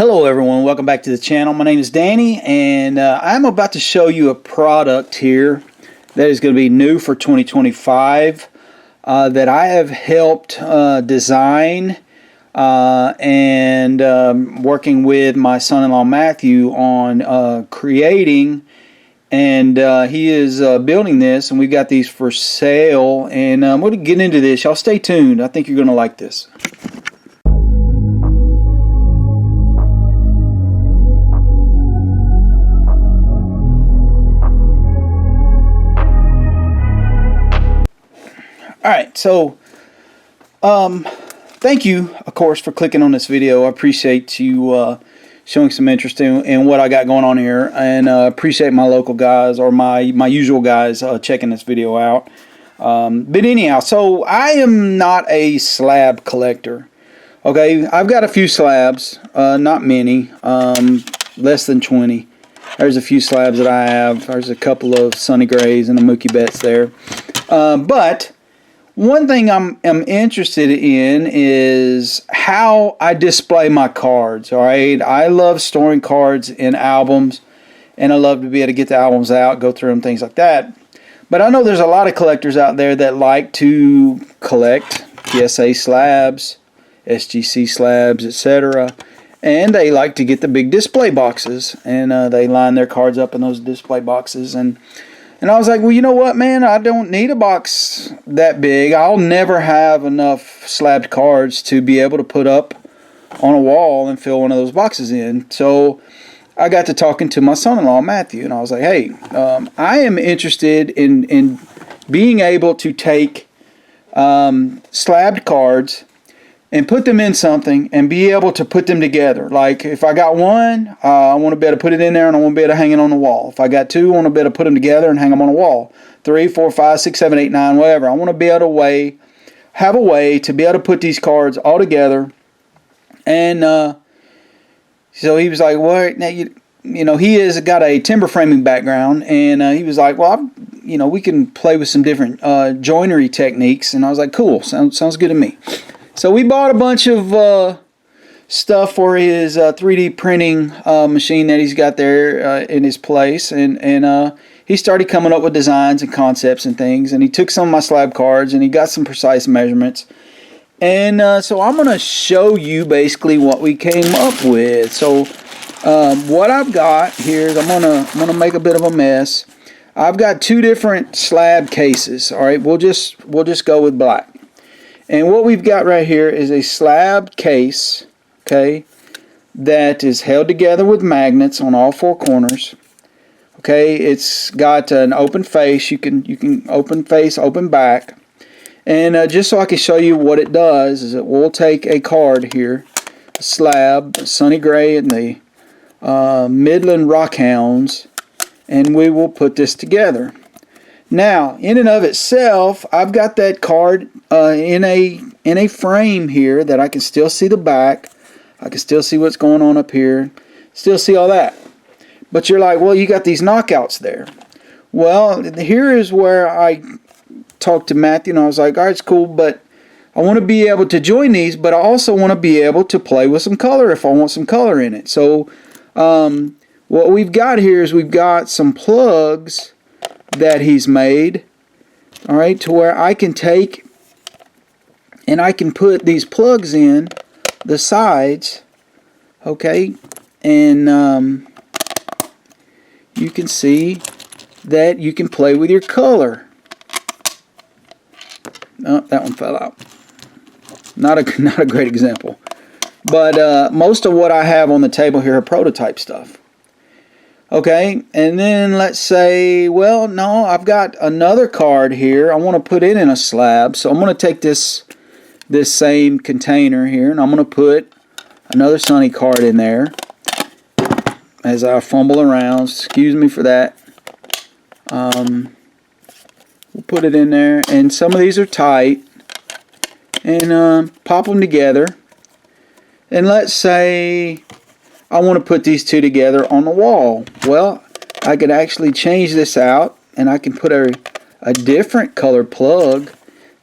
Hello everyone, welcome back to the channel. My name is Danny and I'm about to show you a product here that is going to be new for 2025 that I have helped design and working with my son-in-law Matthew on creating, and he is building this, and we've got these for sale, and I'm going to get into this. Y'all stay tuned. I think you're going to like this. Alright, so thank you, of course, for clicking on this video. I appreciate you showing some interest in what I got going on here, and appreciate my local guys, or my usual guys, checking this video out. But anyhow, so I am not a slab collector. Okay, I've got a few slabs, not many, less than 20. There's a few slabs that I have. There's a couple of Sunny Grays and the Mookie Betts there. But one thing I'm interested in is how I display my cards. All right, I love storing cards in albums, and I love to be able to get the albums out, go through them, things like that. But I know there's a lot of collectors out there that like to collect PSA slabs, SGC slabs, etc. And they like to get the big display boxes, and they line their cards up in those display boxes. And I was like, well, you know what, man? I don't need a box that big. I'll never have enough slabbed cards to be able to put up on a wall and fill one of those boxes in. So I got to talking to my son-in-law, Matthew, and I was like, hey, I am interested in being able to take slabbed cards and put them in something and be able to put them together. Like if I got one, I want to be able to put it in there, and I want to be able to hang it on the wall. If I got two, I want to be able to put them together and hang them on the wall. 3, 4, 5, 6, 7, 8, 9, whatever. I want to be able to have a way to be able to put these cards all together. And so he was like, well, now you know, he has got a timber framing background, and he was like, well, you know, we can play with some different joinery techniques. And I was like, cool, sounds good to me. So we bought a bunch of stuff for his 3D printing machine that he's got there in his place, and he started coming up with designs and concepts and things, and he took some of my slab cards and he got some precise measurements, and so I'm going to show you basically what we came up with. So what I've got here is I'm gonna make a bit of a mess. I've got two different slab cases. All right, we'll just go with black. And what we've got right here is a slab case, okay, that is held together with magnets on all four corners. Okay, it's got an open face. You can open face, open back. And just so I can show you what it does is that we'll take a card here, a slab, Sunny Gray and the Midland Rockhounds, and we will put this together. Now, in and of itself, I've got that card in a frame here that I can still see the back. I can still see what's going on up here. Still see all that. But you're like, well, you got these knockouts there. Well, here is where I talked to Matthew, and I was like, all right, it's cool, but I want to be able to join these, but I also want to be able to play with some color if I want some color in it. So what we've got here is we've got some plugs that he's made, all right, to where I can take and I can put these plugs in the sides, okay, and you can see that you can play with your color. Oh, that one fell out. Not a great example, but most of what I have on the table here are prototype stuff. Okay, and then let's say, well, no, I've got another card here I want to put in a slab, so I'm going to take this same container here, and I'm going to put another Sunny card in there as I fumble around. Excuse me for that. We'll put it in there, and some of these are tight, and pop them together, and let's say I want to put these two together on the wall. Well, I can actually change this out, and I can put a different color plug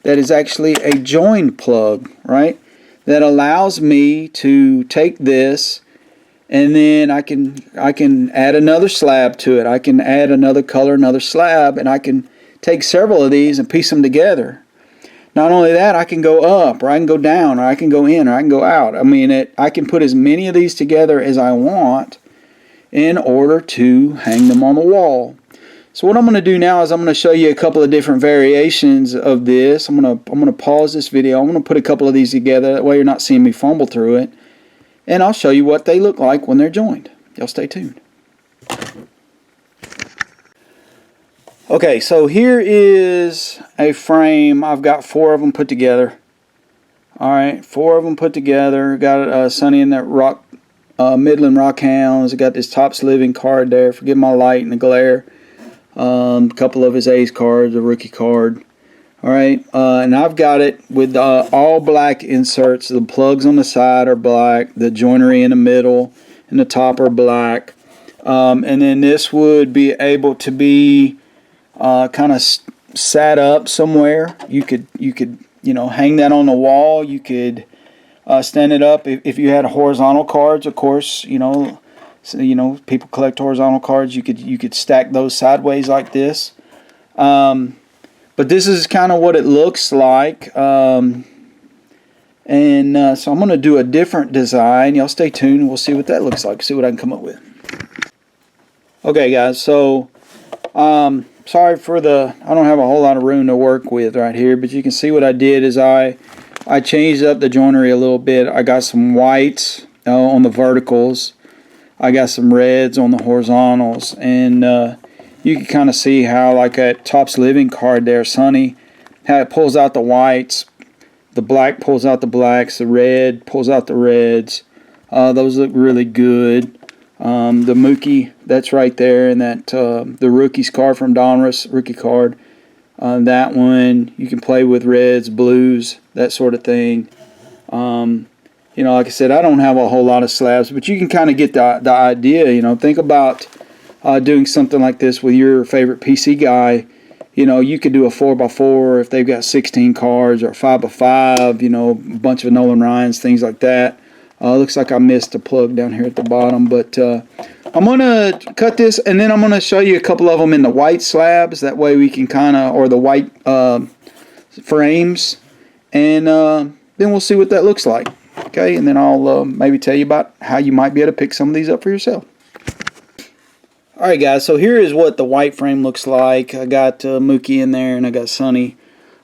that is actually a joined plug, right? That allows me to take this and then I can add another slab to it. I can add another color, another slab, and I can take several of these and piece them together. Not only that, I can go up, or I can go down, or I can go in, or I can go out. I mean, I can put as many of these together as I want in order to hang them on the wall. So what I'm going to do now is I'm going to show you a couple of different variations of this. I'm going to pause this video. I'm going to put a couple of these together. That way you're not seeing me fumble through it. And I'll show you what they look like when they're joined. Y'all stay tuned. Okay, so here is a frame. I've got 4 of them put together. Alright, 4 of them put together. Got Sonny in that Midland Rock Hounds. I got this Topps Living card there. Forgive my light and the glare. A couple of his A's cards, a rookie card. Alright, and I've got it with all black inserts. The plugs on the side are black. The joinery in the middle and the top are black. And then this would be able to be kind of sat up somewhere. You could hang that on the wall. You could stand it up if you had horizontal cards. Of course, people collect horizontal cards. You could stack those sideways like this. But this is kind of what it looks like. So I'm going to do a different design. Y'all stay tuned. We'll see what that looks like. See what I can come up with. Okay, guys. So sorry for I don't have a whole lot of room to work with right here, but you can see what I did is I changed up the joinery a little bit. I got some whites on the verticals. I got some reds on the horizontals, and you can kind of see how, like that Topps Living card there, Sonny, how it pulls out the whites, the black pulls out the blacks, the red pulls out the reds. Those look really good. The Mookie, that's right there, and that the rookie's card from Donruss, rookie card. That one, you can play with reds, blues, that sort of thing. Like I said, I don't have a whole lot of slabs, but you can kind of get the idea. Think about doing something like this with your favorite PC guy. You could do a 4x4 if they've got 16 cards, or 5x5, a bunch of Nolan Ryans, things like that. Looks like I missed a plug down here at the bottom, but I'm going to cut this, and then I'm going to show you a couple of them in the white slabs. That way we can or the white frames, and then we'll see what that looks like. Okay, and then I'll maybe tell you about how you might be able to pick some of these up for yourself. Alright guys, so here is what the white frame looks like. I got Mookie in there, and I got Sonny,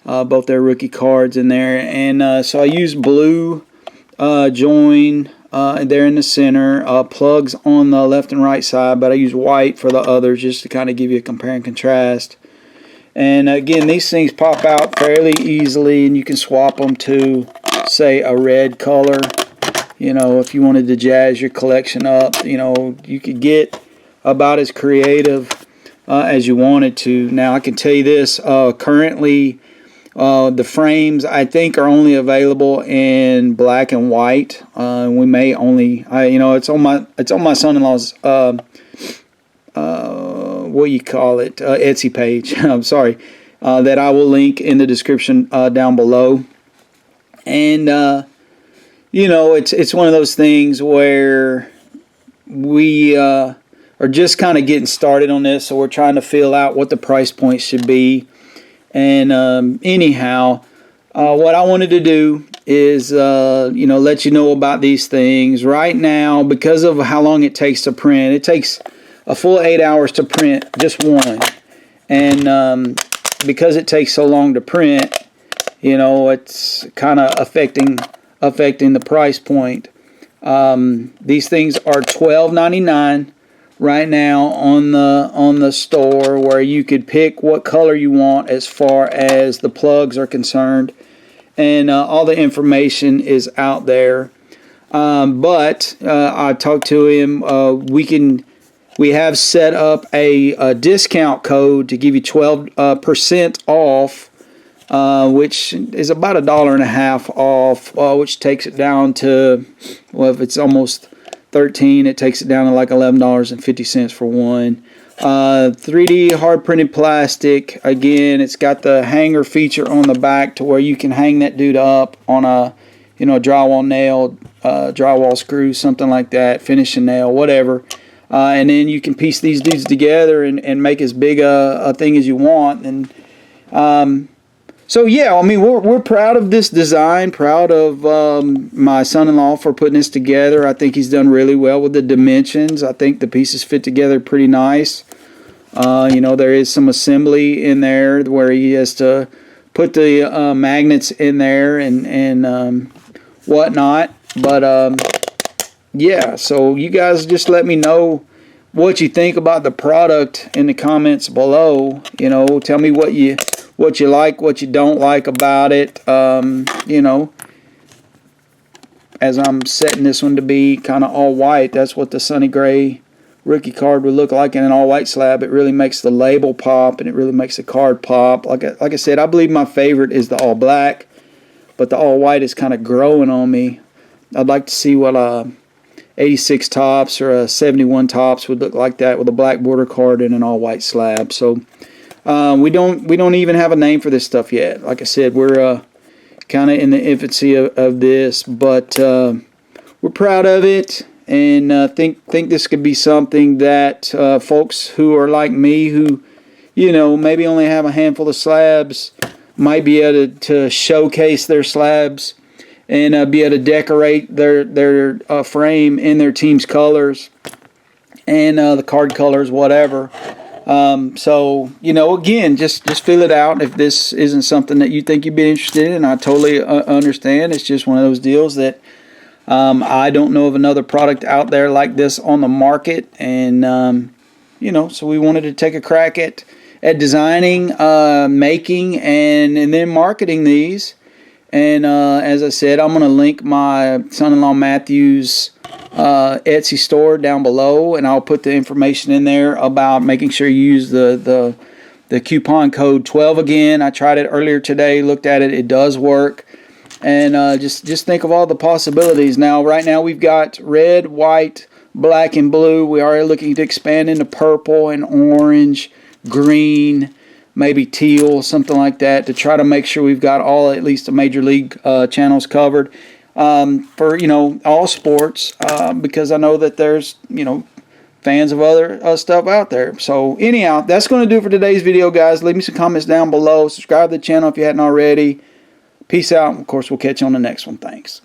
both their rookie cards in there, and so I used blue join there in the center, plugs on the left and right side, but I use white for the others just to kind of give you a compare and contrast. And again, these things pop out fairly easily, and you can swap them to, say, a red color. If you wanted to jazz your collection up, you could get about as creative as you wanted to. Now I can tell you this, currently the frames I think are only available in black and white. We may only, it's on my son-in-law's what do you call it, Etsy page. I'm sorry, that I will link in the description down below. And it's one of those things where we are just kind of getting started on this, so we're trying to feel out what the price point should be. And anyhow, what I wanted to do is let you know about these things right now. Because of how long it takes to print, it takes a full 8 hours to print just one, and because it takes so long to print, it's kind of affecting the price point. These things are $12.99 right now on the store, where you could pick what color you want as far as the plugs are concerned, and all the information is out there. But I talked to him. We have set up a discount code to give you 12% off, which is about $1.50 off, which takes it down to, well, if it's almost 13, it takes it down to like $11.50 for one. 3D hard printed plastic. Again, it's got the hanger feature on the back to where you can hang that dude up on a you know, a drywall nail, drywall screw, something like that, finishing nail, whatever. And then you can piece these dudes together and make as big a thing as you want. And so yeah, I mean, we're proud of this design, proud of my son-in-law for putting this together. I think he's done really well with the dimensions. I think the pieces fit together pretty nice. You know, there is some assembly in there where he has to put the magnets in there and whatnot. But yeah, so you guys just let me know what you think about the product in the comments below. You know, tell me what you like, what you don't like about it. You know, as I'm setting this one to be kind of all white, that's what the Sunny Gray rookie card would look like in an all white slab. It really makes the label pop, and it really makes the card pop. Like I said, I believe my favorite is the all black, but the all white is kind of growing on me. I'd like to see what 86 tops or a 71 tops would look like that with a black border card and an all white slab. So we don't even have a name for this stuff yet. Like I said, we're kind of in the infancy of this, but we're proud of it, and think this could be something that folks who are like me, who, you know, maybe only have a handful of slabs, might be able to showcase their slabs and be able to decorate their frame in their team's colors and the card colors, whatever. So, you know, again, just fill it out. If this isn't something that you think you'd be interested in, I totally understand. It's just one of those deals that I don't know of another product out there like this on the market. And, you know, so we wanted to take a crack at designing, making, and then marketing these. And as I said, I'm going to link my son-in-law Matthew's Etsy store down below, and I'll put the information in there about making sure you use the coupon code 12Again. I tried it earlier today, looked at it, it does work. And just think of all the possibilities. Now, right now we've got red, white, black, and blue. We are looking to expand into purple and orange, green, maybe teal, something like that, to try to make sure we've got all, at least the major league channels covered for, you know, all sports, because I know that there's, you know, fans of other stuff out there. So anyhow, that's going to do it for today's video, guys. Leave me some comments down below. Subscribe to the channel if you hadn't already. Peace out. Of course, we'll catch you on the next one. Thanks.